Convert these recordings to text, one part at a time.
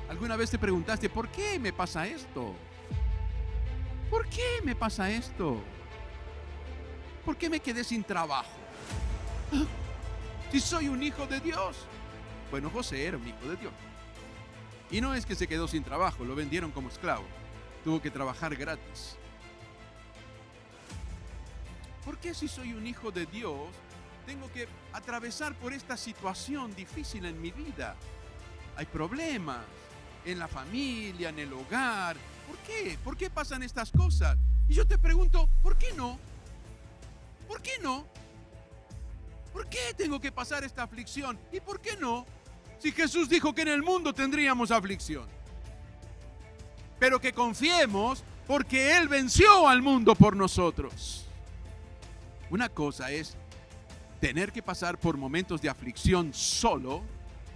¿Alguna vez te preguntaste, ¿por qué me pasa esto? ¿Por qué me pasa esto? ¿Por qué me quedé sin trabajo? ¿Ah? Si soy un hijo de Dios. Bueno, José era un hijo de Dios. Y no es que se quedó sin trabajo, lo vendieron como esclavo. Tuvo que trabajar gratis. ¿Por qué si soy un hijo de Dios tengo que atravesar por esta situación difícil en mi vida? Hay problemas en la familia, en el hogar. ¿Por qué? ¿Por qué pasan estas cosas? Y yo te pregunto, ¿por qué no? ¿Por qué no? ¿Por qué tengo que pasar esta aflicción? ¿Y por qué no? Si Jesús dijo que en el mundo tendríamos aflicción. Pero que confiemos porque Él venció al mundo por nosotros. Una cosa es tener que pasar por momentos de aflicción solo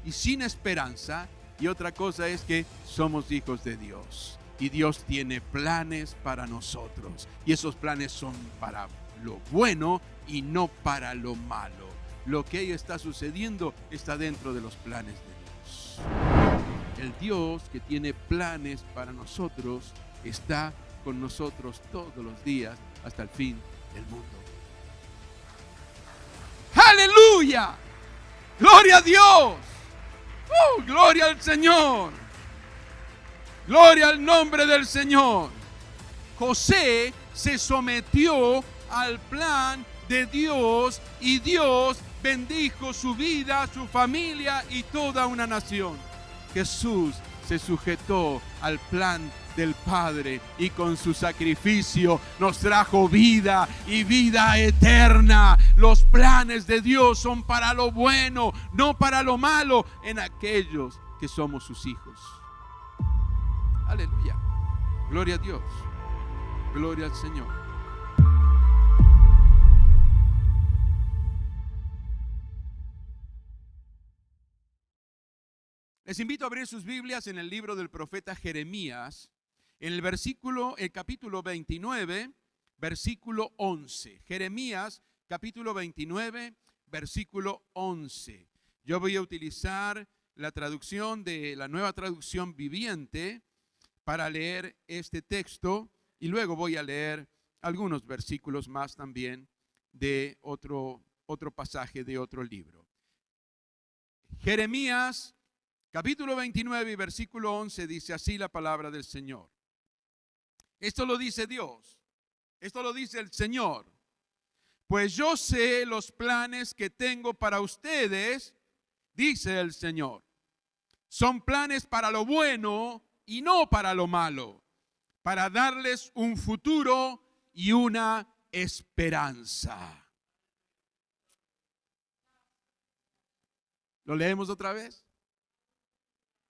y sin esperanza. Y otra cosa es que somos hijos de Dios. Y Dios tiene planes para nosotros. Y esos planes son para lo bueno y no para lo malo. Lo que ahí está sucediendo está dentro de los planes de Dios. El Dios que tiene planes para nosotros está con nosotros todos los días hasta el fin del mundo. ¡Aleluya! ¡Gloria a Dios! ¡Gloria al Señor! ¡Gloria al nombre del Señor! José se sometió al plan de Dios y Dios bendijo su vida, su familia y toda una nación. Jesús se sujetó al plan del Padre y con su sacrificio nos trajo vida y vida eterna. Los planes de Dios son para lo bueno, no para lo malo en aquellos que somos sus hijos. Aleluya. Gloria a Dios. Gloria al Señor. Les invito a abrir sus Biblias en el libro del profeta Jeremías, en el capítulo 29, versículo 11. Jeremías, capítulo 29, versículo 11. Yo voy a utilizar la traducción de la Nueva Traducción Viviente para leer este texto y luego voy a leer algunos versículos más también de otro pasaje de otro libro. Jeremías capítulo 29 y versículo 11 dice así la palabra del Señor. Esto lo dice Dios, esto lo dice el Señor. Pues yo sé los planes que tengo para ustedes, dice el Señor. Son planes para lo bueno y no para lo malo, para darles un futuro y una esperanza. ¿Lo leemos otra vez?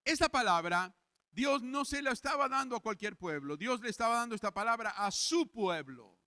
Esta palabra, Dios no se la estaba dando a cualquier pueblo. Dios le estaba dando esta palabra a su pueblo.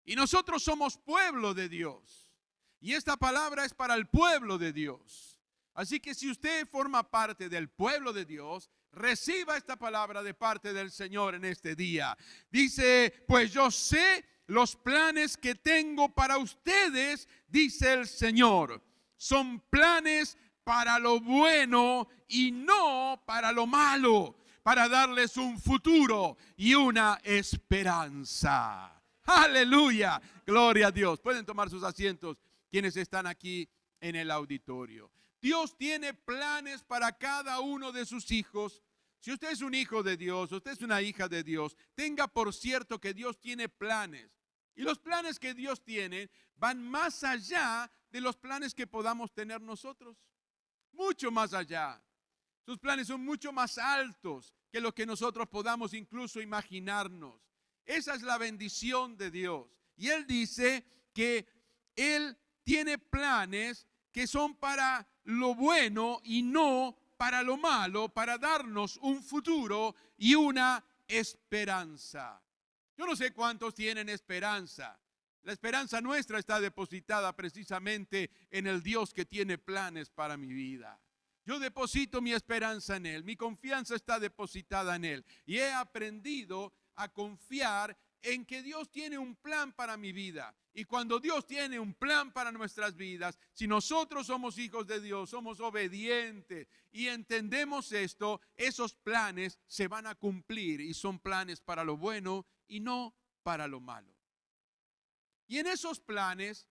Y nosotros somos pueblo de Dios. Y esta palabra es para el pueblo de Dios. Así que si usted forma parte del pueblo de Dios, reciba esta palabra de parte del Señor en este día. Dice, pues yo sé los planes que tengo para ustedes, dice el Señor. Son planes para lo bueno y no para lo malo, para darles un futuro y una esperanza. Aleluya, gloria a Dios. Pueden tomar sus asientos quienes están aquí en el auditorio. Dios tiene planes para cada uno de sus hijos. Si usted es un hijo de Dios, usted es una hija de Dios, tenga por cierto que Dios tiene planes. Y los planes que Dios tiene van más allá de los planes que podamos tener nosotros. Mucho más allá. Sus planes son mucho más altos que lo que nosotros podamos incluso imaginarnos. Esa es la bendición de Dios. Y Él dice que Él tiene planes que son para lo bueno y no para lo malo, para darnos un futuro y una esperanza. Yo no sé cuántos tienen esperanza. La esperanza nuestra está depositada precisamente en el Dios que tiene planes para mi vida. Yo deposito mi esperanza en Él, mi confianza está depositada en Él. Y he aprendido a confiar en que Dios tiene un plan para mi vida. Y cuando Dios tiene un plan para nuestras vidas, si nosotros somos hijos de Dios, somos obedientes y entendemos esto, esos planes se van a cumplir y son planes para lo bueno y no para lo malo. Y en esos planes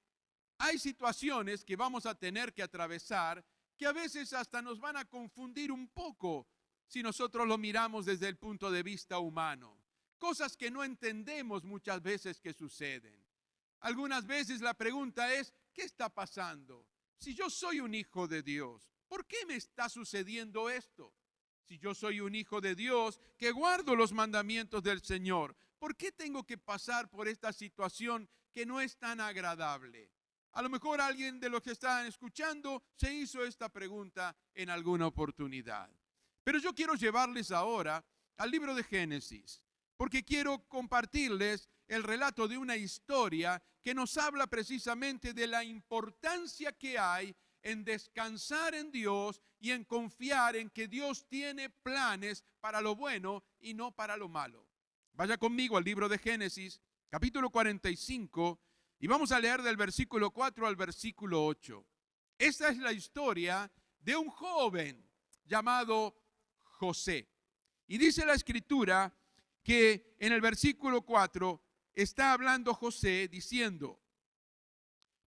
hay situaciones que vamos a tener que atravesar que a veces hasta nos van a confundir un poco si nosotros lo miramos desde el punto de vista humano. Cosas que no entendemos muchas veces que suceden. Algunas veces la pregunta es, ¿qué está pasando? Si yo soy un hijo de Dios, ¿por qué me está sucediendo esto? Si yo soy un hijo de Dios que guardo los mandamientos del Señor, ¿por qué tengo que pasar por esta situación que no es tan agradable? A lo mejor alguien de los que están escuchando se hizo esta pregunta en alguna oportunidad. Pero yo quiero llevarles ahora al libro de Génesis, porque quiero compartirles el relato de una historia que nos habla precisamente de la importancia que hay en descansar en Dios y en confiar en que Dios tiene planes para lo bueno y no para lo malo. Vaya conmigo al libro de Génesis, capítulo 45, y vamos a leer del versículo 4 al versículo 8. Esta es la historia de un joven llamado José. Y dice la escritura que en el versículo 4 está hablando José diciendo,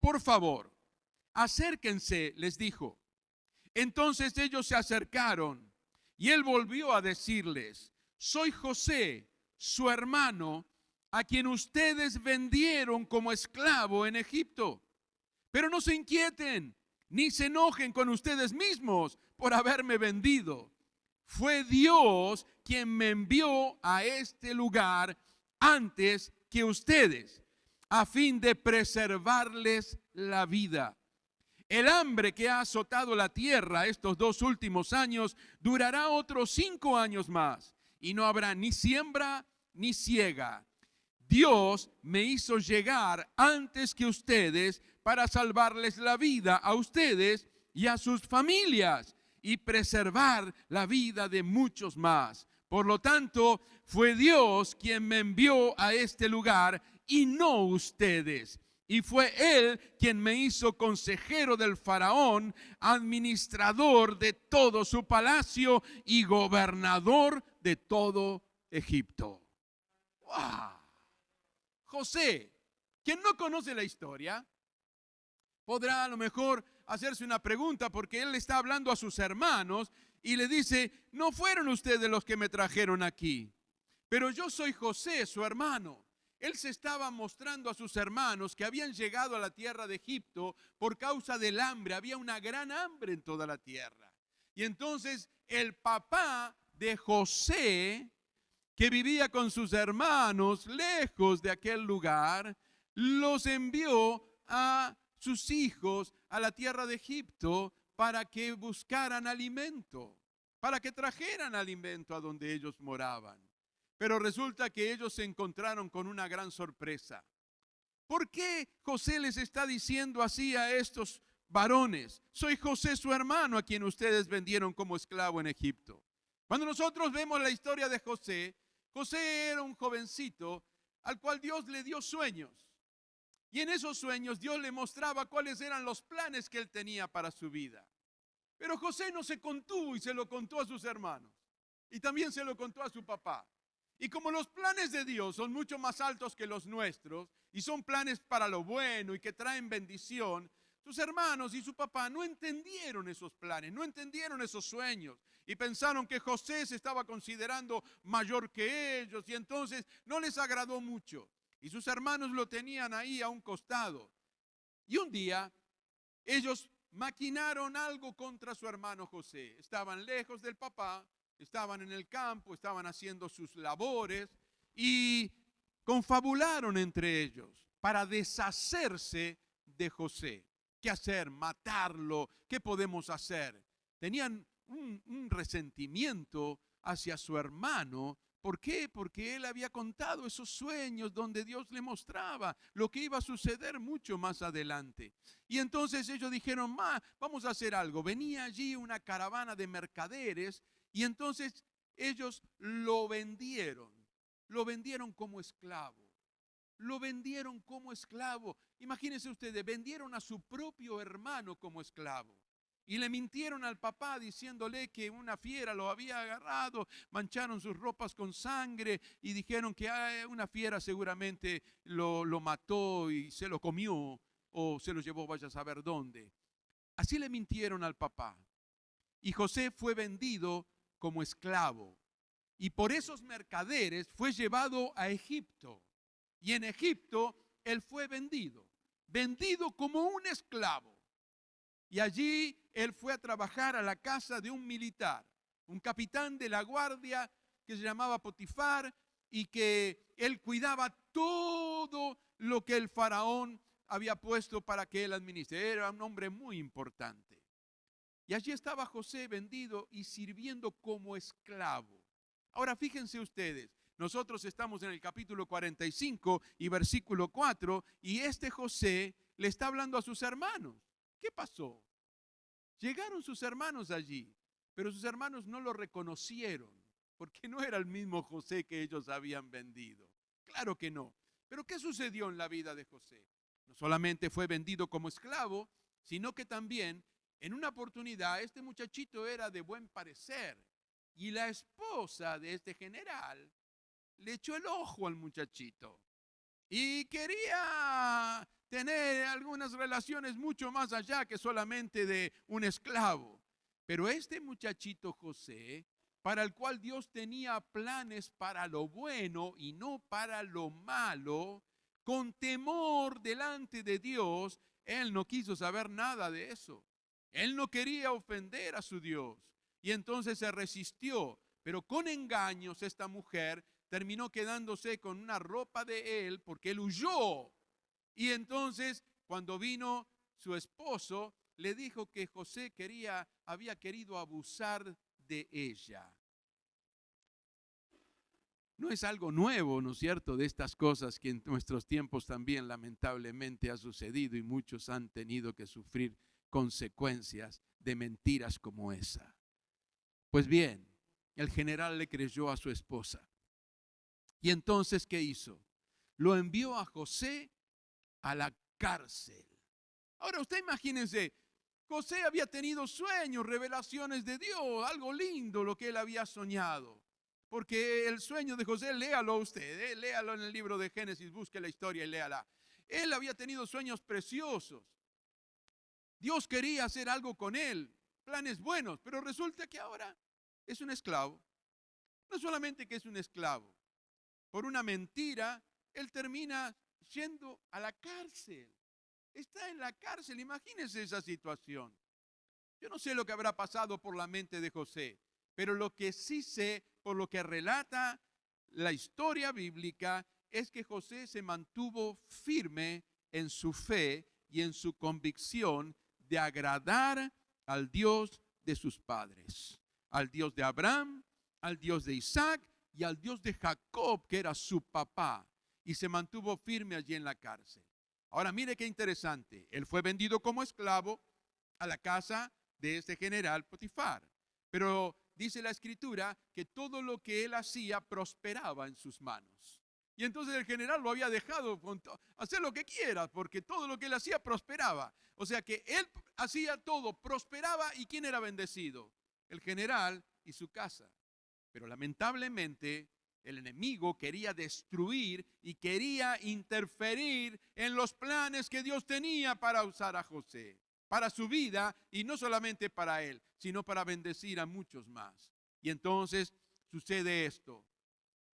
por favor, acérquense, les dijo. Entonces ellos se acercaron y él volvió a decirles, soy José, su hermano, a quien ustedes vendieron como esclavo en Egipto. Pero no se inquieten, ni se enojen con ustedes mismos por haberme vendido. Fue Dios quien me envió a este lugar antes que ustedes, a fin de preservarles la vida. El hambre que ha azotado la tierra estos 2 últimos años durará otros 5 años más, y no habrá ni siembra ni siega. Dios me hizo llegar antes que ustedes para salvarles la vida a ustedes y a sus familias y preservar la vida de muchos más. Por lo tanto, fue Dios quien me envió a este lugar y no ustedes. Y fue Él quien me hizo consejero del faraón, administrador de todo su palacio y gobernador de todo Egipto. ¡Wow! José, quien no conoce la historia, podrá a lo mejor hacerse una pregunta porque él le está hablando a sus hermanos y le dice, no fueron ustedes los que me trajeron aquí, pero yo soy José, su hermano. Él se estaba mostrando a sus hermanos que habían llegado a la tierra de Egipto por causa del hambre. Había una gran hambre en toda la tierra. Y entonces el papá de José, que vivía con sus hermanos lejos de aquel lugar, los envió a sus hijos a la tierra de Egipto para que buscaran alimento, para que trajeran alimento a donde ellos moraban. Pero resulta que ellos se encontraron con una gran sorpresa. ¿Por qué José les está diciendo así a estos varones? Soy José, su hermano, a quien ustedes vendieron como esclavo en Egipto. Cuando nosotros vemos la historia de José, José era un jovencito al cual Dios le dio sueños. Y en esos sueños Dios le mostraba cuáles eran los planes que él tenía para su vida. Pero José no se contuvo y se lo contó a sus hermanos. Y también se lo contó a su papá. Y como los planes de Dios son mucho más altos que los nuestros y son planes para lo bueno y que traen bendición, sus hermanos y su papá no entendieron esos planes, no entendieron esos sueños y pensaron que José se estaba considerando mayor que ellos y entonces no les agradó mucho. Y sus hermanos lo tenían ahí a un costado. Y un día ellos maquinaron algo contra su hermano José. Estaban lejos del papá, estaban en el campo, estaban haciendo sus labores y confabularon entre ellos para deshacerse de José. ¿Qué hacer? ¿Matarlo? ¿Qué podemos hacer? Tenían un resentimiento hacia su hermano. ¿Por qué? Porque él había contado esos sueños donde Dios le mostraba lo que iba a suceder mucho más adelante. Y entonces ellos dijeron, vamos a hacer algo. Venía allí una caravana de mercaderes y entonces ellos lo vendieron como esclavo. lo vendieron como esclavo. Imagínense ustedes, vendieron a su propio hermano como esclavo. Y le mintieron al papá diciéndole que una fiera lo había agarrado, mancharon sus ropas con sangre y dijeron que una fiera seguramente lo mató y se lo comió o se lo llevó, vaya a saber dónde. Así le mintieron al papá. Y José fue vendido como esclavo. Y por esos mercaderes fue llevado a Egipto. Y en Egipto él fue vendido como un esclavo. Y allí él fue a trabajar a la casa de un militar, un capitán de la guardia que se llamaba Potifar y que él cuidaba todo lo que el faraón había puesto para que él administre. Era un hombre muy importante. Y allí estaba José vendido y sirviendo como esclavo. Ahora fíjense ustedes, nosotros estamos en el capítulo 45 y versículo 4 y este José le está hablando a sus hermanos. ¿Qué pasó? Llegaron sus hermanos allí, pero sus hermanos no lo reconocieron, porque no era el mismo José que ellos habían vendido. Claro que no. Pero ¿qué sucedió en la vida de José? No solamente fue vendido como esclavo, sino que también en una oportunidad este muchachito era de buen parecer y la esposa de este general le echó el ojo al muchachito y quería tener algunas relaciones mucho más allá que solamente de un esclavo. Pero este muchachito José, para el cual Dios tenía planes para lo bueno y no para lo malo, con temor delante de Dios, él no quiso saber nada de eso. Él no quería ofender a su Dios y entonces se resistió. Pero con engaños esta mujer terminó quedándose con una ropa de él porque él huyó. Y entonces cuando vino su esposo, le dijo que José había querido abusar de ella. No es algo nuevo, ¿no es cierto?, de estas cosas que en nuestros tiempos también lamentablemente ha sucedido y muchos han tenido que sufrir consecuencias de mentiras como esa. Pues bien, el general le creyó a su esposa. Y entonces, ¿qué hizo? Lo envió a José a la cárcel. Ahora usted imagínense, José había tenido sueños, revelaciones de Dios, algo lindo lo que él había soñado. Porque el sueño de José, léalo usted, léalo en el libro de Génesis, busque la historia y léala. Él había tenido sueños preciosos. Dios quería hacer algo con él, planes buenos, pero resulta que ahora es un esclavo. No solamente que es un esclavo, por una mentira, él termina yendo a la cárcel. Está en la cárcel, imagínense esa situación. Yo no sé lo que habrá pasado por la mente de José, pero lo que sí sé, por lo que relata la historia bíblica, es que José se mantuvo firme en su fe y en su convicción de agradar al Dios de sus padres, al Dios de Abraham, al Dios de Isaac y al Dios de Jacob, que era su papá, y se mantuvo firme allí en la cárcel. Ahora mire qué interesante, él fue vendido como esclavo a la casa de este general Potifar, pero dice la escritura que todo lo que él hacía prosperaba en sus manos. Y entonces el general lo había dejado hacer lo que quiera, porque todo lo que él hacía prosperaba. O sea que él hacía todo, prosperaba, ¿y quién era bendecido? El general y su casa. Pero lamentablemente el enemigo quería destruir y quería interferir en los planes que Dios tenía para usar a José, para su vida, y no solamente para él, sino para bendecir a muchos más. Y entonces sucede esto.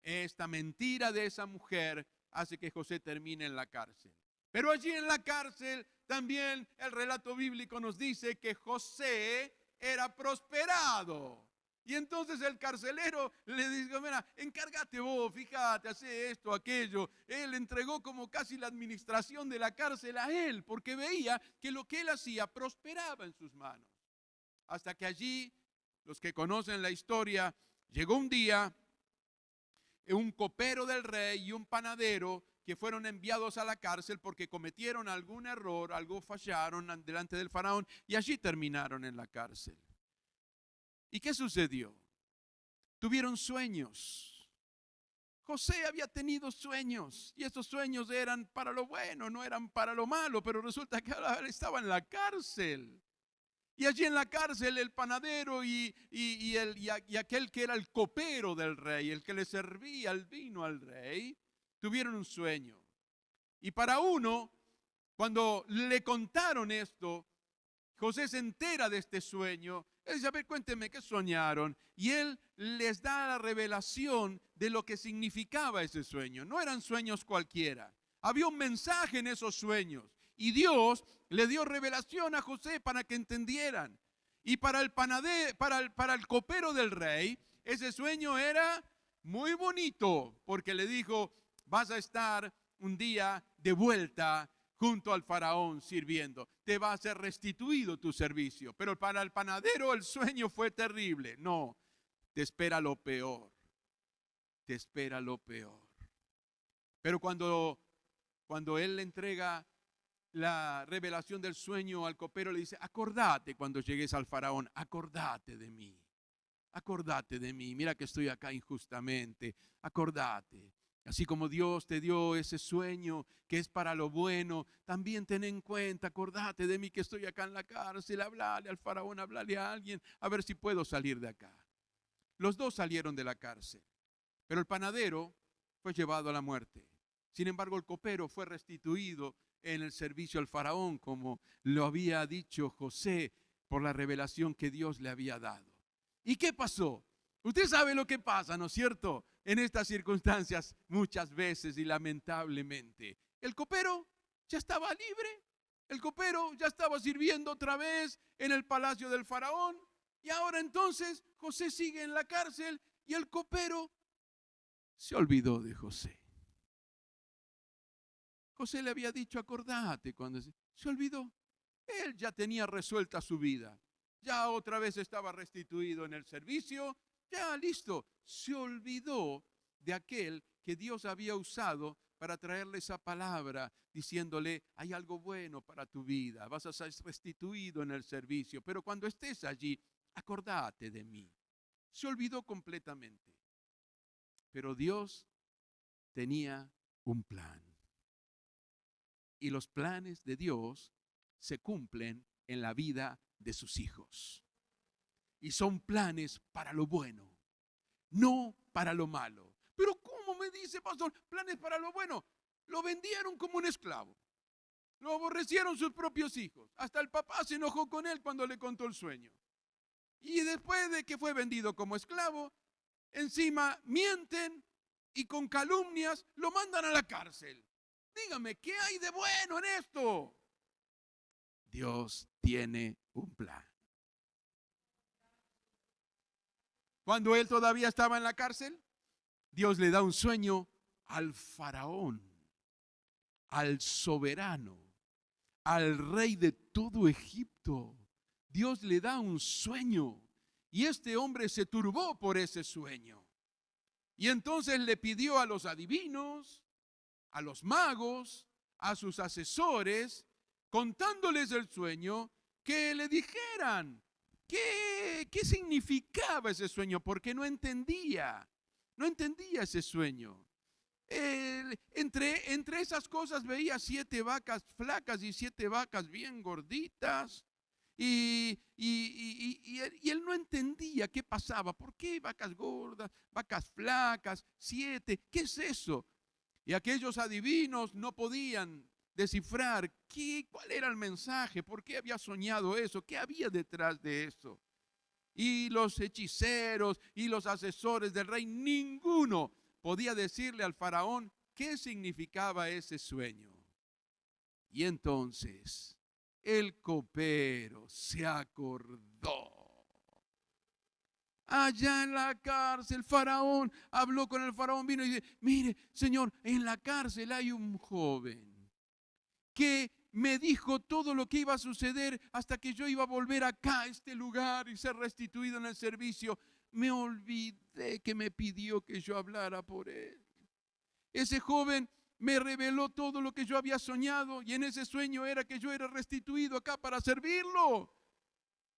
Esta mentira de esa mujer hace que José termine en la cárcel. Pero allí en la cárcel también el relato bíblico nos dice que José era prosperado. Y entonces el carcelero le dijo, mira, encárgate vos, fíjate, hace esto, aquello. Él entregó como casi la administración de la cárcel a él, porque veía que lo que él hacía prosperaba en sus manos. Hasta que allí, los que conocen la historia, llegó un día, un copero del rey y un panadero que fueron enviados a la cárcel porque cometieron algún error, algo fallaron delante del faraón y allí terminaron en la cárcel. ¿Y qué sucedió? Tuvieron sueños. José había tenido sueños y esos sueños eran para lo bueno, no eran para lo malo, pero resulta que ahora estaba en la cárcel. Y allí en la cárcel el panadero y aquel que era el copero del rey, el que le servía el vino al rey, tuvieron un sueño. Y para uno, cuando le contaron esto, José se entera de este sueño. Él dice, a ver, cuénteme qué soñaron. Y él les da la revelación de lo que significaba ese sueño. No eran sueños cualquiera. Había un mensaje en esos sueños. Y Dios le dio revelación a José para que entendieran. Y para el panadero, para el copero del rey, ese sueño era muy bonito, porque le dijo, vas a estar un día de vuelta junto al faraón sirviendo. Te va a ser restituido tu servicio. Pero para el panadero el sueño fue terrible. No, te espera lo peor. Te espera lo peor. Pero cuando él le entrega la revelación del sueño al copero, le dice, acordate cuando llegues al faraón, acordate de mí. Acordate de mí, mira que estoy acá injustamente, acordate. Así como Dios te dio ese sueño que es para lo bueno, también ten en cuenta, acordate de mí que estoy acá en la cárcel, hablale al faraón, hablale a alguien, a ver si puedo salir de acá. Los dos salieron de la cárcel, pero el panadero fue llevado a la muerte. Sin embargo, el copero fue restituido en el servicio al faraón, como lo había dicho José por la revelación que Dios le había dado. ¿Y qué pasó? Usted sabe lo que pasa, ¿no es cierto? En estas circunstancias muchas veces y lamentablemente. El copero ya estaba libre. El copero ya estaba sirviendo otra vez en el palacio del faraón. Y ahora entonces José sigue en la cárcel y el copero se olvidó de José. José le había dicho, acordate, cuando se olvidó. Él ya tenía resuelta su vida. Ya otra vez estaba restituido en el servicio, ya listo. Se olvidó de aquel que Dios había usado para traerle esa palabra, diciéndole, hay algo bueno para tu vida, vas a ser restituido en el servicio, pero cuando estés allí, acordate de mí. Se olvidó completamente. Pero Dios tenía un plan. Y los planes de Dios se cumplen en la vida de sus hijos. Y son planes para lo bueno, no para lo malo. Pero ¿cómo me dice, pastor? Planes para lo bueno. Lo vendieron como un esclavo. Lo aborrecieron sus propios hijos. Hasta el papá se enojó con él cuando le contó el sueño. Y después de que fue vendido como esclavo, encima mienten y con calumnias lo mandan a la cárcel. Dígame, ¿qué hay de bueno en esto? Dios tiene un plan. Cuando él todavía estaba en la cárcel, Dios le da un sueño al faraón, al soberano, al rey de todo Egipto. Dios le da un sueño y este hombre se turbó por ese sueño. Y entonces le pidió a los adivinos, a los magos, a sus asesores, contándoles el sueño, que le dijeran qué significaba ese sueño, porque no entendía ese sueño. Entre esas cosas veía 7 vacas flacas y 7 vacas bien gorditas. Y él no entendía qué pasaba. ¿Por qué vacas gordas, vacas flacas, 7? ¿Qué es eso? Y aquellos adivinos no podían descifrar cuál era el mensaje, por qué había soñado eso, qué había detrás de eso. Y los hechiceros y los asesores del rey, ninguno podía decirle al faraón qué significaba ese sueño. Y entonces el copero se acordó. Allá en la cárcel, Faraón habló con el faraón, vino y dice, mire, señor, en la cárcel hay un joven que me dijo todo lo que iba a suceder hasta que yo iba a volver acá a este lugar y ser restituido en el servicio. Me olvidé que me pidió que yo hablara por él. Ese joven me reveló todo lo que yo había soñado y en ese sueño era que yo era restituido acá para servirlo.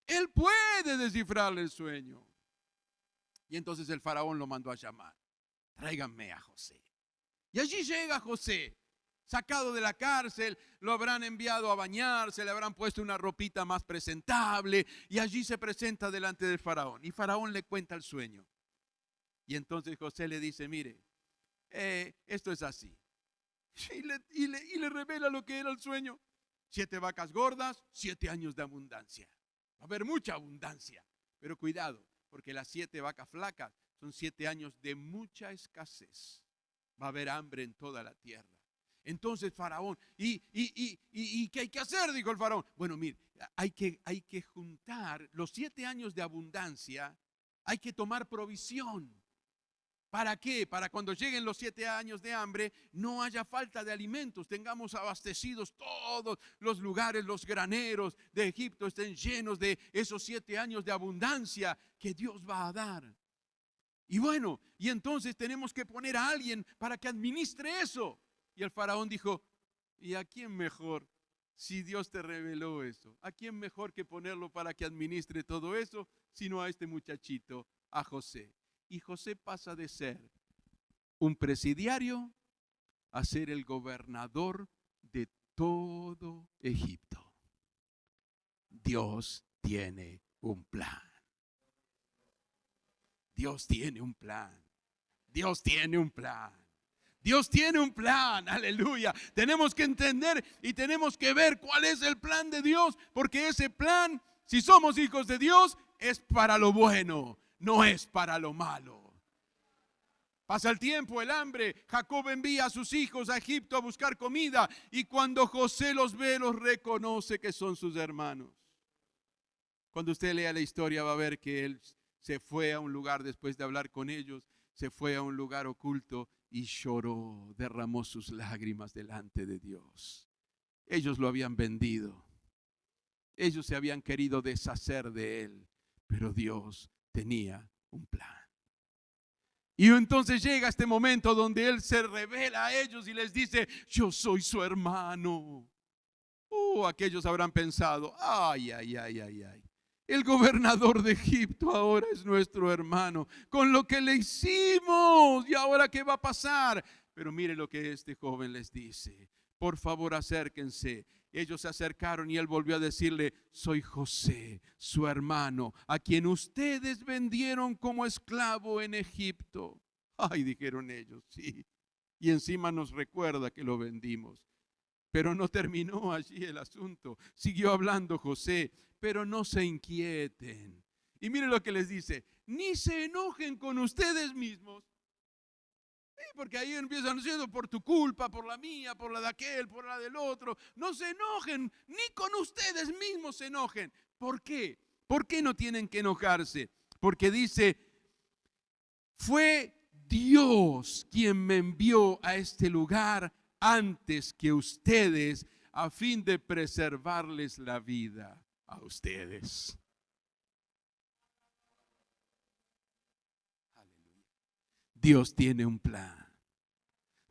Él puede descifrarle el sueño. Y entonces el faraón lo mandó a llamar. tráiganme a José. Y allí llega José, sacado de la cárcel, lo habrán enviado a bañarse, le habrán puesto una ropita más presentable y allí se presenta delante del faraón. Y faraón le cuenta el sueño. Y entonces José le dice, mire, esto es así. Y le revela lo que era el sueño. 7 vacas gordas, 7 años de abundancia. Va a haber mucha abundancia, pero cuidado, porque las 7 vacas flacas son 7 años de mucha escasez. Va a haber hambre en toda la tierra. Entonces Faraón, ¿y qué hay que hacer? Dijo el Faraón. Bueno, mire, hay que juntar los 7 años de abundancia, hay que tomar provisión. ¿Para qué? Para cuando lleguen los 7 años de hambre no haya falta de alimentos, tengamos abastecidos todos los lugares, los graneros de Egipto estén llenos de esos 7 años de abundancia que Dios va a dar. Y bueno, y entonces tenemos que poner a alguien para que administre eso. Y el faraón dijo, ¿y a quién mejor? Si Dios te reveló eso, ¿a quién mejor que ponerlo para que administre todo eso? Sino a este muchachito, a José. Y José pasa de ser un presidiario a ser el gobernador de todo Egipto. Dios tiene un plan. Dios tiene un plan. Dios tiene un plan. Dios tiene un plan, aleluya. Tenemos que entender y tenemos que ver cuál es el plan de Dios, porque ese plan, si somos hijos de Dios, es para lo bueno, no es para lo malo. Pasa el tiempo, el hambre, Jacob envía a sus hijos a Egipto a buscar comida y cuando José los ve, los reconoce que son sus hermanos. Cuando usted lea la historia va a ver que él se fue a un lugar después de hablar con ellos, se fue a un lugar oculto y lloró, derramó sus lágrimas delante de Dios. Ellos lo habían vendido, ellos se habían querido deshacer de él, pero Dios tenía un plan. Y entonces llega este momento donde él se revela a ellos y les dice, yo soy su hermano. Aquellos habrán pensado, ay. El gobernador de Egipto ahora es nuestro hermano, con lo que le hicimos, ¿y ahora qué va a pasar? Pero mire lo que este joven les dice, por favor acérquense. Ellos se acercaron y él volvió a decirle, soy José, su hermano, a quien ustedes vendieron como esclavo en Egipto. Ay, dijeron ellos, sí, y encima nos recuerda que lo vendimos. Pero no terminó allí el asunto, siguió hablando José. Pero no se inquieten. Y miren lo que les dice, ni se enojen con ustedes mismos. Porque ahí empiezan diciendo por tu culpa, por la mía, por la de aquel, por la del otro. No se enojen, ni con ustedes mismos se enojen. ¿Por qué? ¿Por qué no tienen que enojarse? Porque dice, fue Dios quien me envió a este lugar antes que ustedes a fin de preservarles la vida a ustedes. Aleluya. Dios tiene un plan.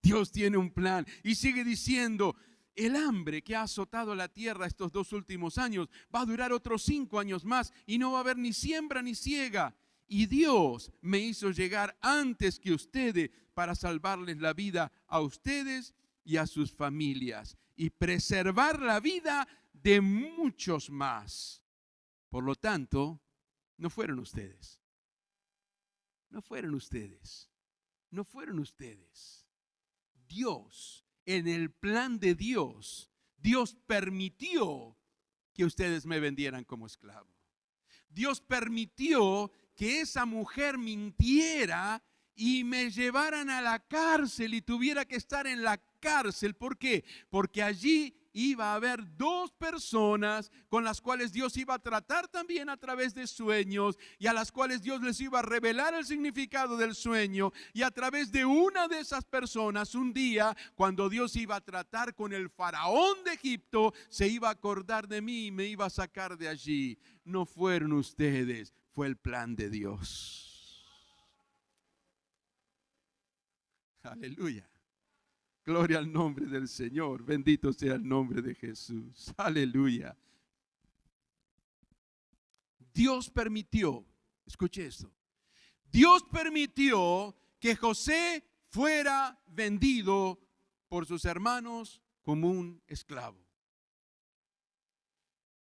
Dios tiene un plan. Y sigue diciendo, el hambre que ha azotado la tierra estos 2 últimos años va a durar otros 5 años más y no va a haber ni siembra ni siega. Y Dios me hizo llegar antes que ustedes para salvarles la vida a ustedes y a sus familias y preservar la vida de muchos más. Por lo tanto, no fueron ustedes. No fueron ustedes. No fueron ustedes. Dios, en el plan de Dios, Dios permitió que ustedes me vendieran como esclavo. Dios permitió que esa mujer mintiera y me llevaran a la cárcel y tuviera que estar en la cárcel. ¿Por qué? Porque allí iba a haber 2 personas con las cuales Dios iba a tratar también a través de sueños y a las cuales Dios les iba a revelar el significado del sueño, y a través de una de esas personas un día cuando Dios iba a tratar con el faraón de Egipto se iba a acordar de mí y me iba a sacar de allí. No fueron ustedes, fue el plan de Dios. Aleluya. Gloria al nombre del Señor. Bendito sea el nombre de Jesús. Aleluya. Dios permitió, escuche esto. Dios permitió que José fuera vendido por sus hermanos como un esclavo.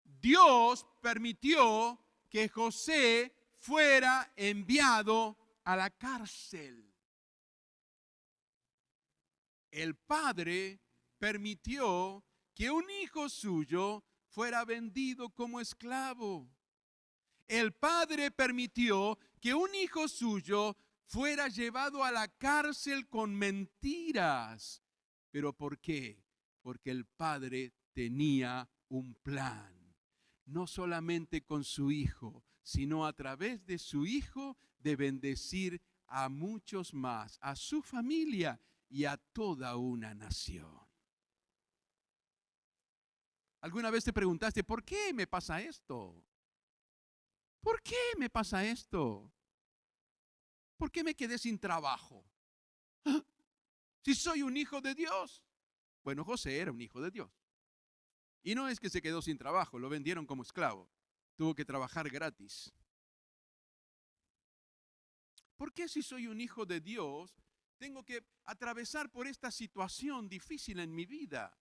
Dios permitió que José fuera enviado a la cárcel. El padre permitió que un hijo suyo fuera vendido como esclavo. El padre permitió que un hijo suyo fuera llevado a la cárcel con mentiras. ¿Pero por qué? Porque el padre tenía un plan. No solamente con su hijo, sino a través de su hijo de bendecir a muchos más, a su familia y a toda una nación. ¿Alguna vez te preguntaste, ¿por qué me pasa esto? ¿Por qué me pasa esto? ¿Por qué me quedé sin trabajo? ¿Ah? Si soy un hijo de Dios. Bueno, José era un hijo de Dios. Y no es que se quedó sin trabajo, lo vendieron como esclavo. Tuvo que trabajar gratis. ¿Por qué si soy un hijo de Dios tengo que atravesar por esta situación difícil en mi vida?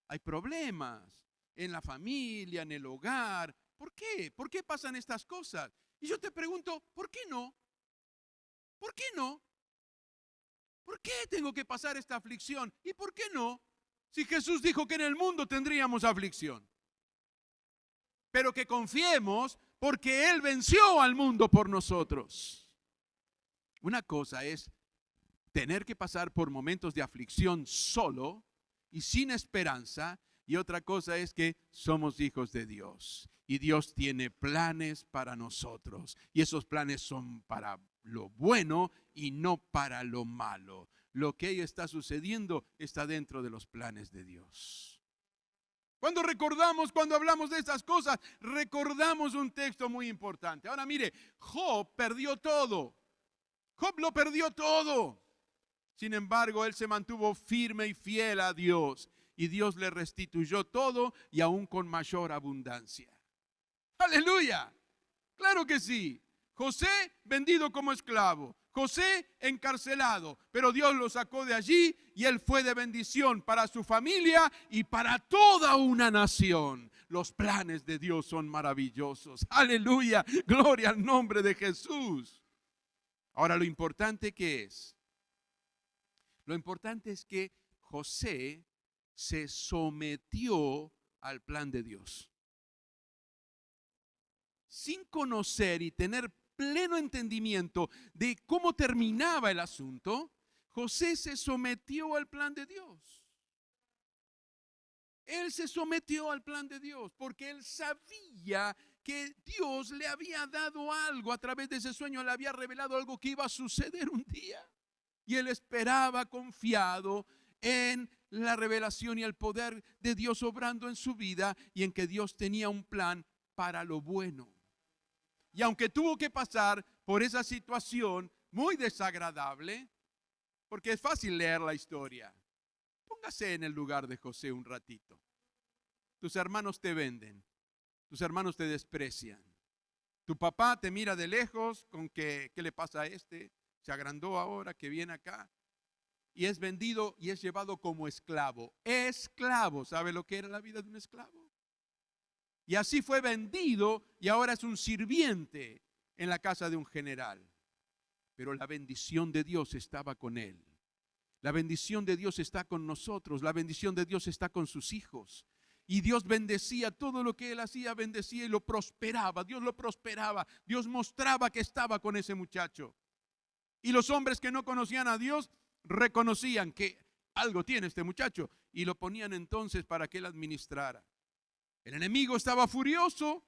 Hay problemas en la familia, en el hogar. ¿Por qué? ¿Por qué pasan estas cosas? Y yo te pregunto, ¿por qué no? ¿Por qué no? ¿Por qué tengo que pasar esta aflicción? ¿Y por qué no? Si Jesús dijo que en el mundo tendríamos aflicción. Pero que confiemos porque Él venció al mundo por nosotros. Una cosa es tener que pasar por momentos de aflicción solo y sin esperanza. Y otra cosa es que somos hijos de Dios. Y Dios tiene planes para nosotros. Y esos planes son para lo bueno y no para lo malo. Lo que ahí está sucediendo está dentro de los planes de Dios. Cuando hablamos de estas cosas, recordamos un texto muy importante. Ahora mire, Job perdió todo. Job lo perdió todo. Sin embargo, él se mantuvo firme y fiel a Dios. Y Dios le restituyó todo y aún con mayor abundancia. ¡Aleluya! Claro que sí. José vendido como esclavo. José encarcelado. Pero Dios lo sacó de allí y él fue de bendición para su familia y para toda una nación. Los planes de Dios son maravillosos. ¡Aleluya! Gloria al nombre de Jesús. Ahora lo importante que es. Lo importante es que José se sometió al plan de Dios. Sin conocer y tener pleno entendimiento de cómo terminaba el asunto, José se sometió al plan de Dios. Él se sometió al plan de Dios porque él sabía que Dios le había dado algo a través de ese sueño, le había revelado algo que iba a suceder un día. Y él esperaba confiado en la revelación y el poder de Dios obrando en su vida y en que Dios tenía un plan para lo bueno. Y aunque tuvo que pasar por esa situación muy desagradable, porque es fácil leer la historia, póngase en el lugar de José un ratito. Tus hermanos te venden, tus hermanos te desprecian. Tu papá te mira de lejos con que, ¿qué le pasa a este? Se agrandó ahora que viene acá. Y es vendido y es llevado como esclavo. Esclavo, ¿sabe lo que era la vida de un esclavo? Y así fue vendido y ahora es un sirviente en la casa de un general. Pero la bendición de Dios estaba con él. La bendición de Dios está con nosotros. La bendición de Dios está con sus hijos. Y Dios bendecía todo lo que él hacía, bendecía y lo prosperaba. Dios lo prosperaba. Dios mostraba que estaba con ese muchacho. Y los hombres que no conocían a Dios reconocían que algo tiene este muchacho y lo ponían entonces para que él administrara. El enemigo estaba furioso.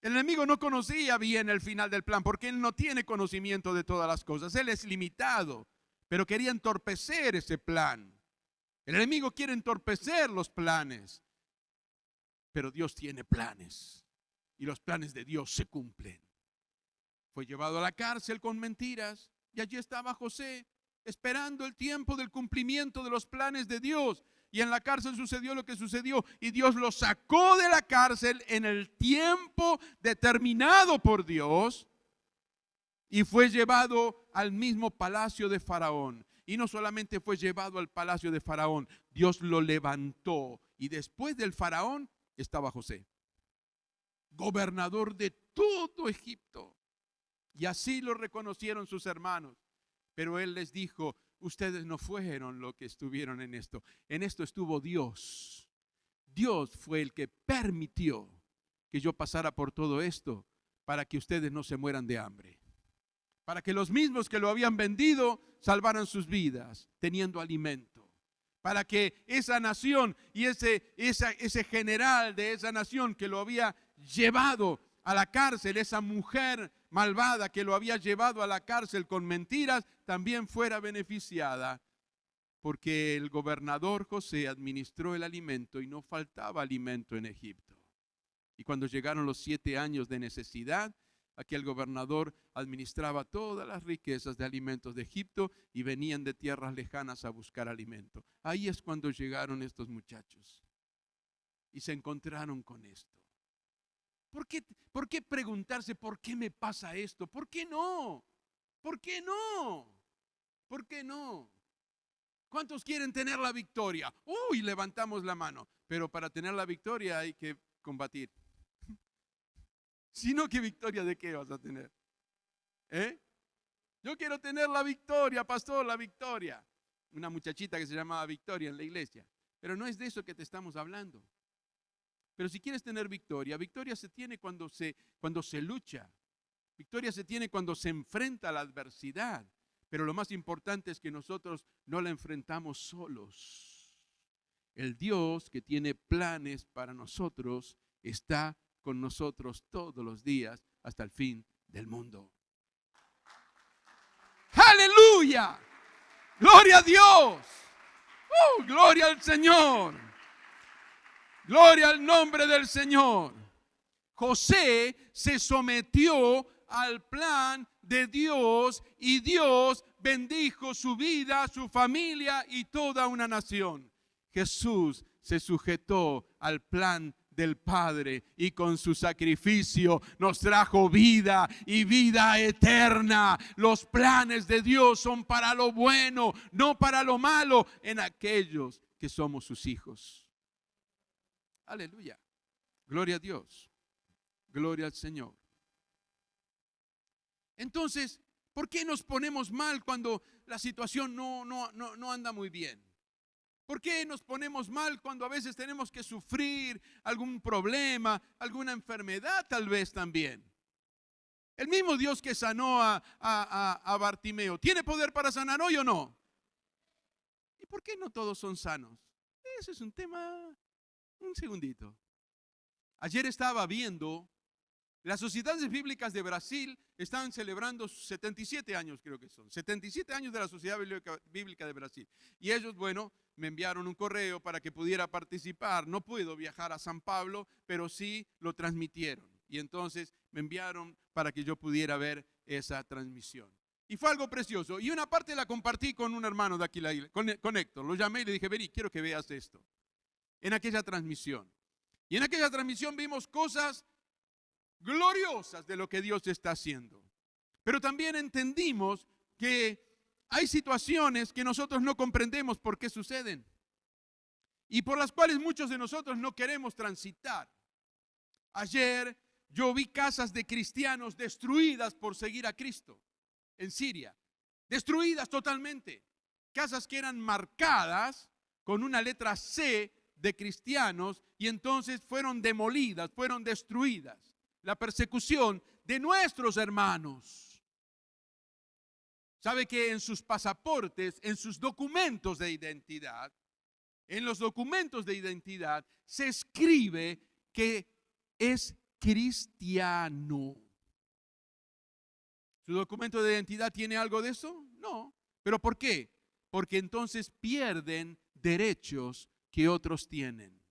El enemigo no conocía bien el final del plan porque él no tiene conocimiento de todas las cosas. Él es limitado, pero quería entorpecer ese plan. El enemigo quiere entorpecer los planes, pero Dios tiene planes y los planes de Dios se cumplen. Fue llevado a la cárcel con mentiras y allí estaba José esperando el tiempo del cumplimiento de los planes de Dios. Y en la cárcel sucedió lo que sucedió y Dios lo sacó de la cárcel en el tiempo determinado por Dios. y fue llevado al mismo palacio de Faraón. Y no solamente fue llevado al palacio de Faraón, Dios lo levantó. Y después del Faraón estaba José, gobernador de todo Egipto. Y así lo reconocieron sus hermanos. Pero él les dijo, ustedes no fueron los que estuvieron en esto. En esto estuvo Dios. Dios fue el que permitió que yo pasara por todo esto para que ustedes no se mueran de hambre. Para que los mismos que lo habían vendido salvaran sus vidas teniendo alimento. Para que esa nación y ese general de esa nación que lo había llevado a la cárcel, esa mujer malvada que lo había llevado a la cárcel con mentiras, también fuera beneficiada. Porque el gobernador José administró el alimento y no faltaba alimento en Egipto. Y cuando llegaron los 7 años de necesidad, aquel gobernador administraba todas las riquezas de alimentos de Egipto y venían de tierras lejanas a buscar alimento. Ahí es cuando llegaron estos muchachos y se encontraron con esto. ¿Por qué preguntarse por qué me pasa esto? ¿Por qué no? ¿Por qué no? ¿Por qué no? ¿Cuántos quieren tener la victoria? Uy, levantamos la mano. Pero para tener la victoria hay que combatir. Si no, ¿qué victoria de qué vas a tener? Yo quiero tener la victoria, pastor, la victoria. Una muchachita que se llamaba Victoria en la iglesia. Pero no es de eso que te estamos hablando. Pero si quieres tener victoria, victoria se tiene cuando se lucha. Victoria se tiene cuando se enfrenta a la adversidad. Pero lo más importante es que nosotros no la enfrentamos solos. El Dios que tiene planes para nosotros está con nosotros todos los días hasta el fin del mundo. ¡Aleluya! ¡Gloria a Dios! ¡Gloria al Señor! ¡Gloria al nombre del Señor! José se sometió al plan de Dios y Dios bendijo su vida, su familia y toda una nación. Jesús se sujetó al plan del Padre y con su sacrificio nos trajo vida y vida eterna. Los planes de Dios son para lo bueno, no para lo malo en aquellos que somos sus hijos. Aleluya. Gloria a Dios. Gloria al Señor. Entonces, ¿por qué nos ponemos mal cuando la situación no anda muy bien? ¿Por qué nos ponemos mal cuando a veces tenemos que sufrir algún problema, alguna enfermedad tal vez también? El mismo Dios que sanó a Bartimeo, ¿tiene poder para sanar hoy o no? ¿Y por qué no todos son sanos? Ese es un tema, un segundito. Ayer estaba viendo, las sociedades bíblicas de Brasil están celebrando 77 años, creo que son, 77 años de la Sociedad Bíblica de Brasil. Y ellos, bueno, me enviaron un correo para que pudiera participar. No puedo viajar a San Pablo, pero sí lo transmitieron. Y entonces me enviaron para que yo pudiera ver esa transmisión. Y fue algo precioso. Y una parte la compartí con un hermano de aquí, con Héctor. Lo llamé y le dije, vení, quiero que veas esto. En aquella transmisión. Y en aquella transmisión vimos cosas gloriosas de lo que Dios está haciendo. Pero también entendimos que hay situaciones que nosotros no comprendemos por qué suceden y por las cuales muchos de nosotros no queremos transitar. Ayer yo vi casas de cristianos destruidas por seguir a Cristo en Siria, destruidas totalmente. Casas que eran marcadas con una letra C de cristianos y entonces fueron demolidas, fueron destruidas. La persecución de nuestros hermanos. ¿Sabe que en sus pasaportes, en sus documentos de identidad, en los documentos de identidad se escribe que es cristiano? ¿Su documento de identidad tiene algo de eso? No. ¿Pero por qué? Porque entonces pierden derechos que otros tienen.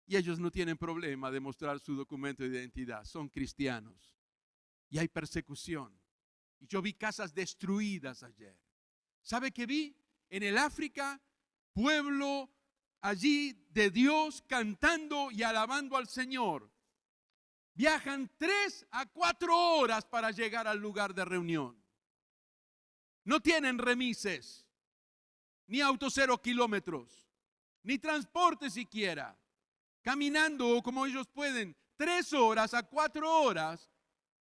Y ellos no tienen problema de mostrar su documento de identidad. Son cristianos. Y hay persecución. Y yo vi casas destruidas ayer. ¿Sabe qué vi? En el África, pueblo allí de Dios cantando y alabando al Señor. Viajan 3 a 4 horas para llegar al lugar de reunión. No tienen remises, ni auto 0 kilómetros, ni transporte siquiera. Caminando como ellos pueden, 3 horas a 4 horas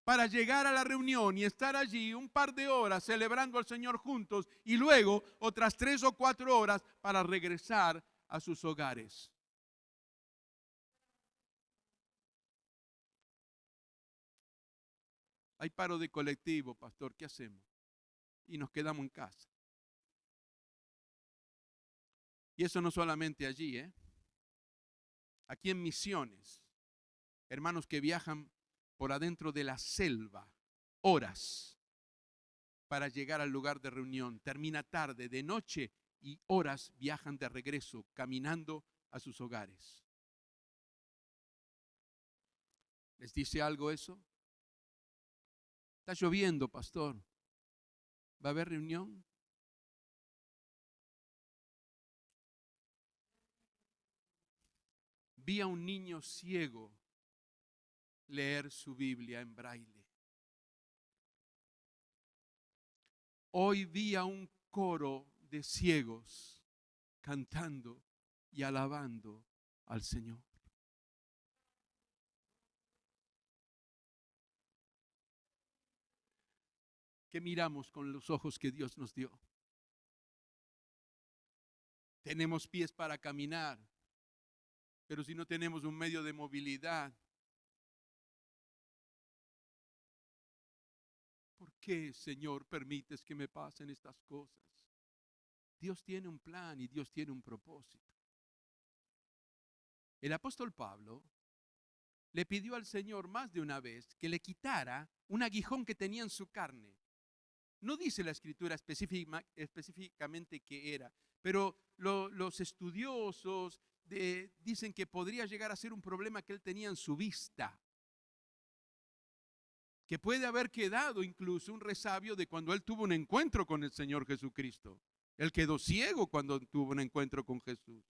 para llegar a la reunión y estar allí un par de horas celebrando al Señor juntos y luego otras 3 o 4 horas para regresar a sus hogares. Hay paro de colectivo, pastor, ¿qué hacemos? Y nos quedamos en casa. Y eso no solamente allí, aquí en Misiones, hermanos que viajan por adentro de la selva, horas para llegar al lugar de reunión. Termina tarde, de noche, y horas viajan de regreso, caminando a sus hogares. ¿Les dice algo eso? Está lloviendo, pastor. ¿Va a haber reunión? Vi a un niño ciego leer su Biblia en braille. Hoy vi a un coro de ciegos cantando y alabando al Señor. ¿Qué miramos con los ojos que Dios nos dio? Tenemos pies para caminar, pero si no tenemos un medio de movilidad, ¿por qué, Señor, permites que me pasen estas cosas? Dios tiene un plan y Dios tiene un propósito. El apóstol Pablo le pidió al Señor más de una vez que le quitara un aguijón que tenía en su carne. No dice la escritura específicamente qué era, pero los estudiosos dicen que podría llegar a ser un problema que él tenía en su vista, que puede haber quedado incluso un resabio de cuando él tuvo un encuentro con el Señor Jesucristo. Él quedó ciego cuando tuvo un encuentro con Jesús.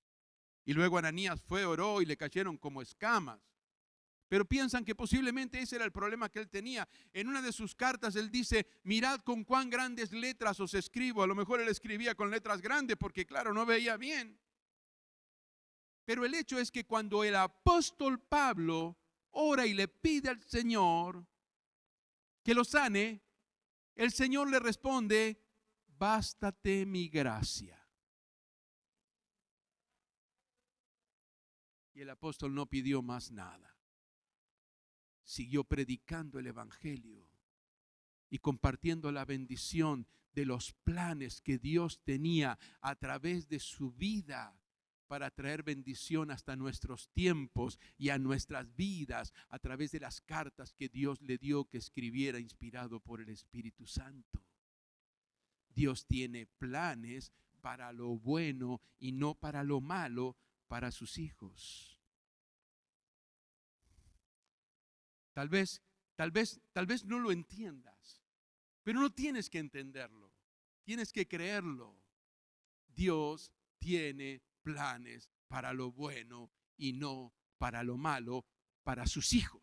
Y luego Ananías fue, oró y le cayeron como escamas. Pero piensan que posiblemente ese era el problema que él tenía. En una de sus cartas él dice, mirad con cuán grandes letras os escribo. A lo mejor él escribía con letras grandes porque claro, no veía bien. Pero el hecho es que cuando el apóstol Pablo ora y le pide al Señor que lo sane, el Señor le responde, bástate mi gracia. Y el apóstol no pidió más nada. Siguió predicando el evangelio y compartiendo la bendición de los planes que Dios tenía a través de su vida para traer bendición hasta nuestros tiempos y a nuestras vidas a través de las cartas que Dios le dio que escribiera inspirado por el Espíritu Santo. Dios tiene planes para lo bueno y no para lo malo para sus hijos. Tal vez no lo entiendas, pero no tienes que entenderlo, tienes que creerlo. Dios tiene planes para lo bueno y no para lo malo para sus hijos.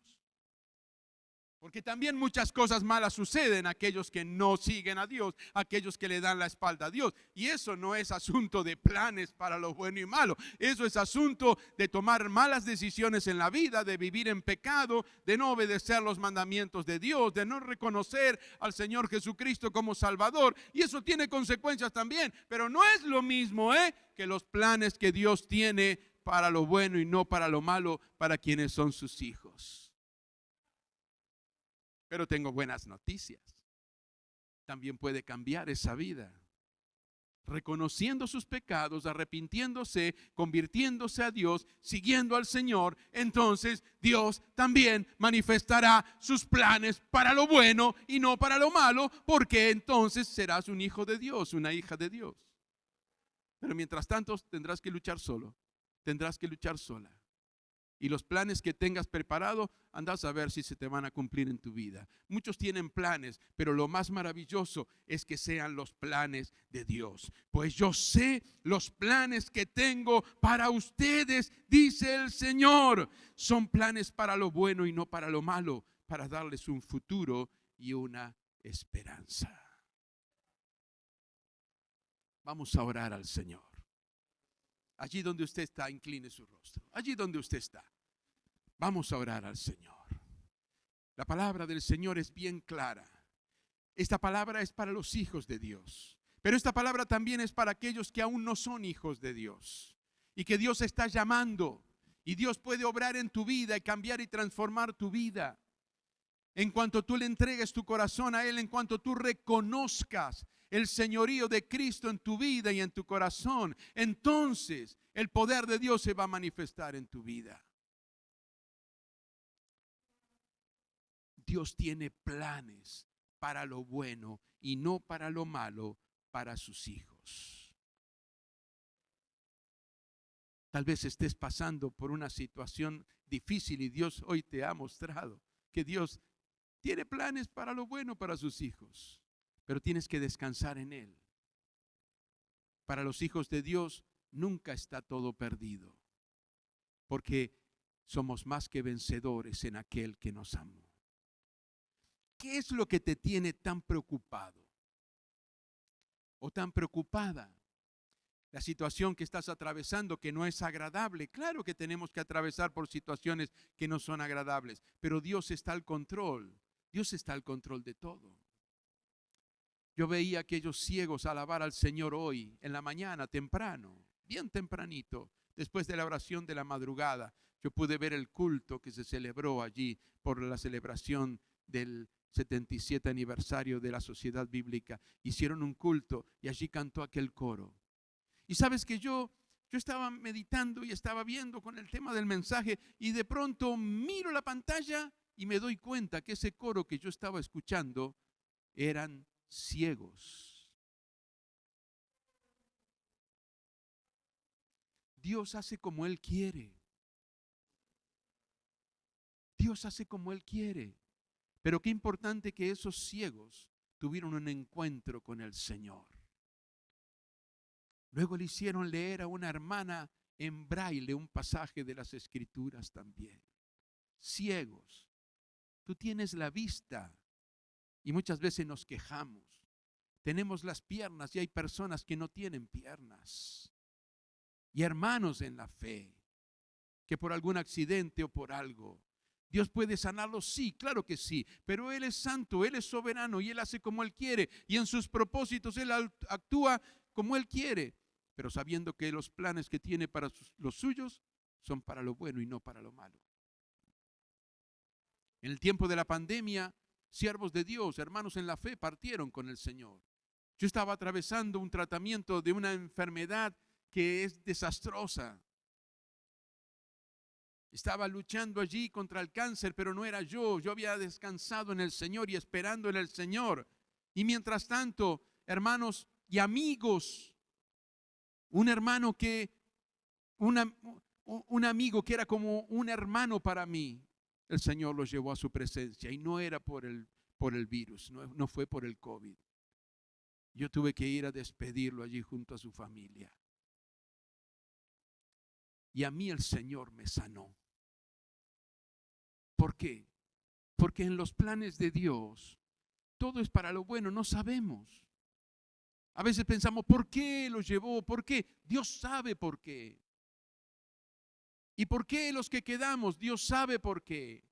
Porque también muchas cosas malas suceden a aquellos que no siguen a Dios, a aquellos que le dan la espalda a Dios. Y eso no es asunto de planes para lo bueno y malo. Eso es asunto de tomar malas decisiones en la vida, de vivir en pecado, de no obedecer los mandamientos de Dios, de no reconocer al Señor Jesucristo como Salvador. Y eso tiene consecuencias también. Pero no es lo mismo que los planes que Dios tiene para lo bueno y no para lo malo para quienes son sus hijos. Pero tengo buenas noticias. También puede cambiar esa vida. Reconociendo sus pecados, arrepintiéndose, convirtiéndose a Dios, siguiendo al Señor, entonces Dios también manifestará sus planes para lo bueno y no para lo malo, porque entonces serás un hijo de Dios, una hija de Dios. Pero mientras tanto tendrás que luchar solo, tendrás que luchar sola. Y los planes que tengas preparado, andas a ver si se te van a cumplir en tu vida. Muchos tienen planes, pero lo más maravilloso es que sean los planes de Dios. Pues yo sé los planes que tengo para ustedes, dice el Señor. Son planes para lo bueno y no para lo malo, para darles un futuro y una esperanza. Vamos a orar al Señor. Allí donde usted está, incline su rostro. Allí donde usted está, vamos a orar al Señor. La palabra del Señor es bien clara. Esta palabra es para los hijos de Dios. Pero esta palabra también es para aquellos que aún no son hijos de Dios. Y que Dios está llamando. Y Dios puede obrar en tu vida y cambiar y transformar tu vida. En cuanto tú le entregues tu corazón a Él, en cuanto tú reconozcas el señorío de Cristo en tu vida y en tu corazón, entonces el poder de Dios se va a manifestar en tu vida. Dios tiene planes para lo bueno y no para lo malo para sus hijos. Tal vez estés pasando por una situación difícil y Dios hoy te ha mostrado que Dios tiene planes para lo bueno para sus hijos, pero tienes que descansar en Él. Para los hijos de Dios nunca está todo perdido, porque somos más que vencedores en aquel que nos amó. ¿Qué es lo que te tiene tan preocupado o tan preocupada? La situación que estás atravesando, que no es agradable. Claro que tenemos que atravesar por situaciones que no son agradables, pero Dios está al control. Dios está al control de todo. Yo veía a aquellos ciegos alabar al Señor hoy, en la mañana, temprano, bien tempranito, después de la oración de la madrugada. Yo pude ver el culto que se celebró allí por la celebración del 77 aniversario de la Sociedad Bíblica. Hicieron un culto y allí cantó aquel coro. Y sabes que yo estaba meditando y estaba viendo con el tema del mensaje y de pronto miro la pantalla y me doy cuenta que ese coro que yo estaba escuchando eran ciegos. Dios hace como Él quiere. Dios hace como Él quiere. Pero qué importante que esos ciegos tuvieron un encuentro con el Señor. Luego le hicieron leer a una hermana en braille un pasaje de las Escrituras también. Ciegos. Tú tienes la vista y muchas veces nos quejamos. Tenemos las piernas y hay personas que no tienen piernas. Y hermanos en la fe, que por algún accidente o por algo, Dios puede sanarlos, sí, claro que sí, pero Él es santo, Él es soberano y Él hace como Él quiere y en sus propósitos Él actúa como Él quiere, pero sabiendo que los planes que tiene para los suyos son para lo bueno y no para lo malo. En el tiempo de la pandemia, siervos de Dios, hermanos en la fe, partieron con el Señor. Yo estaba atravesando un tratamiento de una enfermedad que es desastrosa. Estaba luchando allí contra el cáncer, pero no era yo. Yo había descansado en el Señor y esperando en el Señor. Y mientras tanto, hermanos y amigos, un hermano un amigo que era como un hermano para mí, el Señor lo llevó a su presencia y no era por el virus, no fue por el COVID. Yo tuve que ir a despedirlo allí junto a su familia. Y a mí el Señor me sanó. ¿Por qué? Porque en los planes de Dios todo es para lo bueno, no sabemos. A veces pensamos, ¿por qué lo llevó? ¿Por qué? Dios sabe por qué. ¿Y por qué los que quedamos? Dios sabe por qué.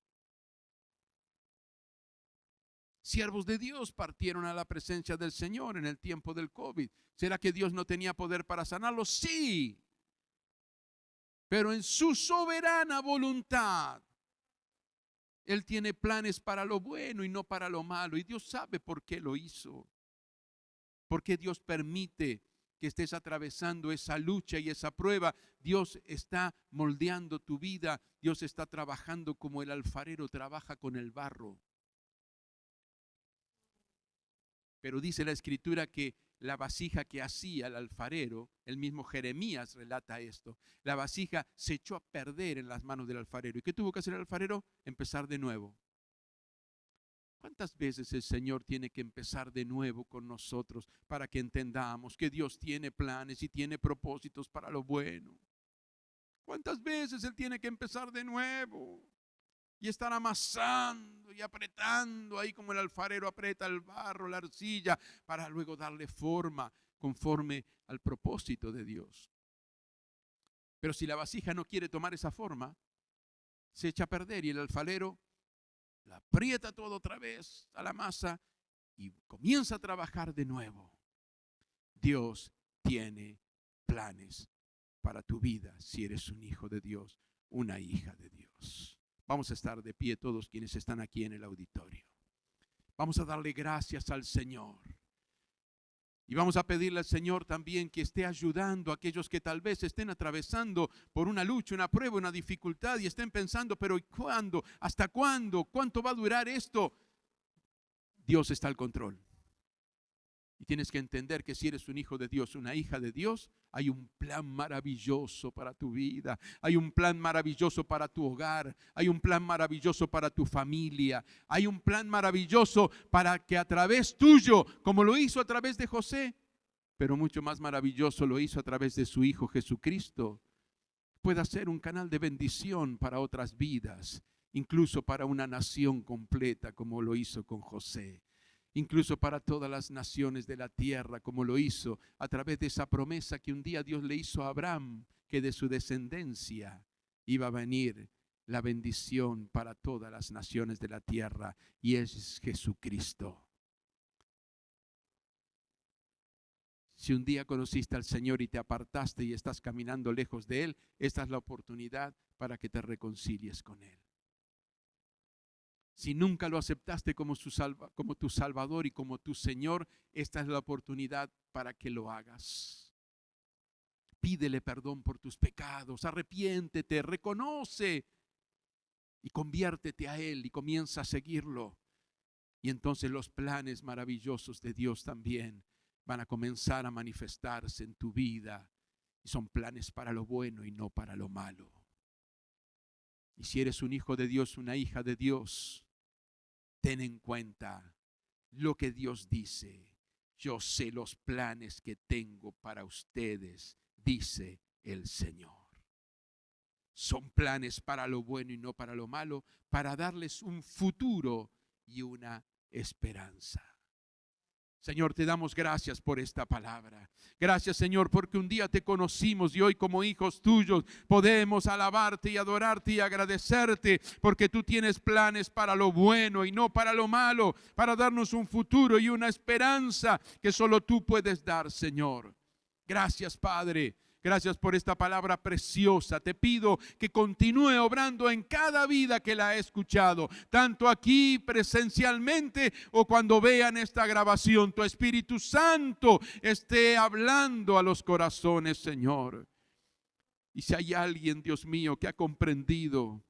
Siervos de Dios partieron a la presencia del Señor en el tiempo del COVID. ¿Será que Dios no tenía poder para sanarlos? Sí. Pero en su soberana voluntad, Él tiene planes para lo bueno y no para lo malo. Y Dios sabe por qué lo hizo. ¿Por qué Dios permite que estés atravesando esa lucha y esa prueba? Dios está moldeando tu vida. Dios está trabajando como el alfarero trabaja con el barro. Pero dice la Escritura que la vasija que hacía el alfarero, el mismo Jeremías relata esto, la vasija se echó a perder en las manos del alfarero. ¿Y qué tuvo que hacer el alfarero? Empezar de nuevo. ¿Cuántas veces el Señor tiene que empezar de nuevo con nosotros para que entendamos que Dios tiene planes y tiene propósitos para lo bueno? ¿Cuántas veces Él tiene que empezar de nuevo y estar amasando y apretando ahí como el alfarero aprieta el barro, la arcilla, para luego darle forma conforme al propósito de Dios? Pero si la vasija no quiere tomar esa forma, se echa a perder y el alfarero la aprieta todo otra vez a la masa y comienza a trabajar de nuevo. Dios tiene planes para tu vida si eres un hijo de Dios, una hija de Dios. Vamos a estar de pie todos quienes están aquí en el auditorio. Vamos a darle gracias al Señor. Y vamos a pedirle al Señor también que esté ayudando a aquellos que tal vez estén atravesando por una lucha, una prueba, una dificultad y estén pensando, pero ¿cuándo? ¿Hasta cuándo? ¿Cuánto va a durar esto? Dios está al control. Y tienes que entender que si eres un hijo de Dios, una hija de Dios, hay un plan maravilloso para tu vida, hay un plan maravilloso para tu hogar, hay un plan maravilloso para tu familia, hay un plan maravilloso para que a través tuyo, como lo hizo a través de José, pero mucho más maravilloso lo hizo a través de su Hijo Jesucristo, pueda ser un canal de bendición para otras vidas, incluso para una nación completa como lo hizo con José. Incluso para todas las naciones de la tierra, como lo hizo a través de esa promesa que un día Dios le hizo a Abraham, que de su descendencia iba a venir la bendición para todas las naciones de la tierra, y es Jesucristo. Si un día conociste al Señor y te apartaste y estás caminando lejos de Él, esta es la oportunidad para que te reconcilies con Él. Si nunca lo aceptaste como tu Salvador y como tu Señor, esta es la oportunidad para que lo hagas. Pídele perdón por tus pecados, arrepiéntete, reconoce y conviértete a Él y comienza a seguirlo. Y entonces los planes maravillosos de Dios también van a comenzar a manifestarse en tu vida. Y son planes para lo bueno y no para lo malo. Y si eres un hijo de Dios, una hija de Dios, ten en cuenta lo que Dios dice. Yo sé los planes que tengo para ustedes, dice el Señor. Son planes para lo bueno y no para lo malo, para darles un futuro y una esperanza. Señor, te damos gracias por esta palabra. Gracias, Señor, porque un día te conocimos y hoy como hijos tuyos podemos alabarte y adorarte y agradecerte, porque tú tienes planes para lo bueno y no para lo malo, para darnos un futuro y una esperanza que solo tú puedes dar, Señor. Gracias, Padre. Gracias por esta palabra preciosa. Te pido que continúe obrando en cada vida que la ha escuchado, tanto aquí presencialmente o cuando vean esta grabación. Tu Espíritu Santo esté hablando a los corazones, Señor. Y si hay alguien, Dios mío, que ha comprendido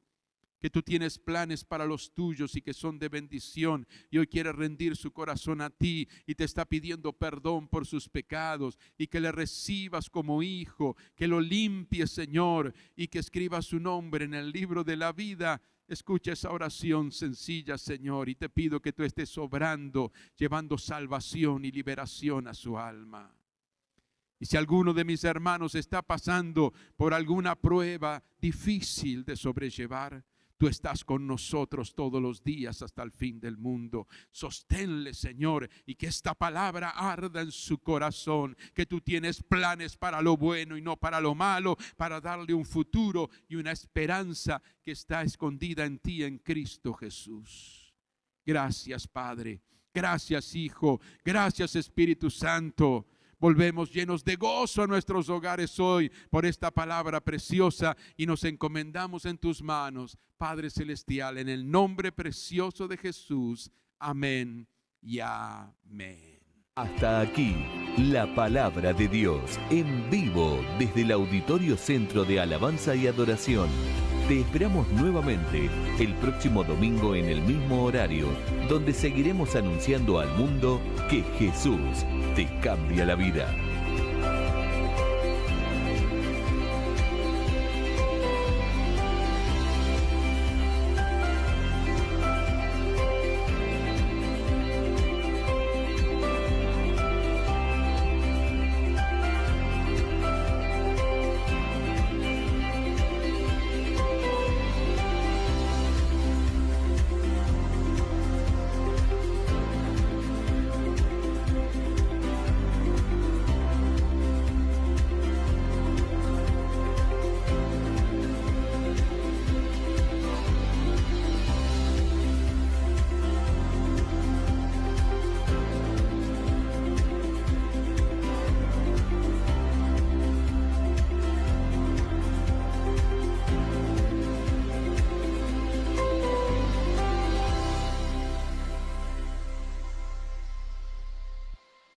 que tú tienes planes para los tuyos y que son de bendición, y hoy quiere rendir su corazón a ti y te está pidiendo perdón por sus pecados y que le recibas como hijo, que lo limpies, Señor, y que escribas su nombre en el libro de la vida. Escucha esa oración sencilla, Señor, y te pido que tú estés obrando, llevando salvación y liberación a su alma. Y si alguno de mis hermanos está pasando por alguna prueba difícil de sobrellevar, tú estás con nosotros todos los días hasta el fin del mundo. Sosténle, Señor, y que esta palabra arda en su corazón, que tú tienes planes para lo bueno y no para lo malo, para darle un futuro y una esperanza que está escondida en ti, en Cristo Jesús. Gracias, Padre. Gracias, Hijo. Gracias, Espíritu Santo. Volvemos llenos de gozo a nuestros hogares hoy por esta palabra preciosa y nos encomendamos en tus manos, Padre Celestial, en el nombre precioso de Jesús. Amén y amén. Hasta aquí, la palabra de Dios, en vivo desde el Auditorio Centro de Alabanza y Adoración. Te esperamos nuevamente el próximo domingo en el mismo horario, donde seguiremos anunciando al mundo que Jesús te cambia la vida.